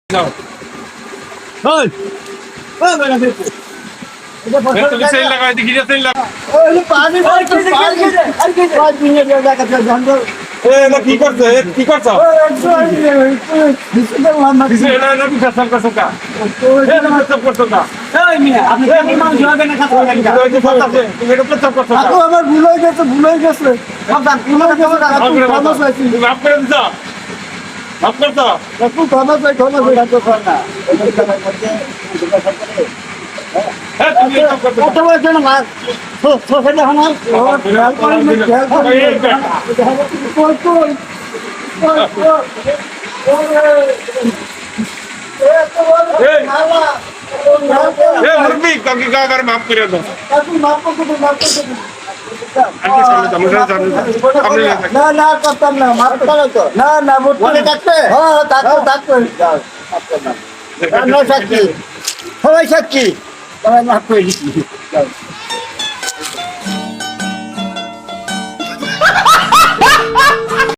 যাও ওই ওই বেটা দেখো তুমি সেল লাগাই দেখি যে সেল লাগা ওই পানি ভাই কি আর কি 5 মিনিট জায়গা থেকে জঙ্গল এ না কি করছ কি করছ দিছে না না কি কাজ করছ কা এ না সব করছ কা এই মিয়া আপনি কি মানুষ হবে না খাতা লাগা ওই যে ফটাছে তুমি এটা সব করছ কা আপু আমার ভুল হয়ে গেছে সাবধান ভুল হয়ে গেছে ক্ষমা চাইছি তুমি মাফ করে দিছ মাফ করছ আপু ক্ষমা রাখো না হ্যাঁ তুমি সব করছ কত বছর না সোফে দেখো না খেয়াল করেন কই এ মুরবি কাকি কাকার মাফ করে দাও মাফ করতে আমি সামনে যাবো আপনি না না করতাম না মাফ করো তো না মনে থাকবে হ্যাঁ থাকবে না সাক্ষী সবাই সাক্ষী সবাই মাফ করে দিচ্ছি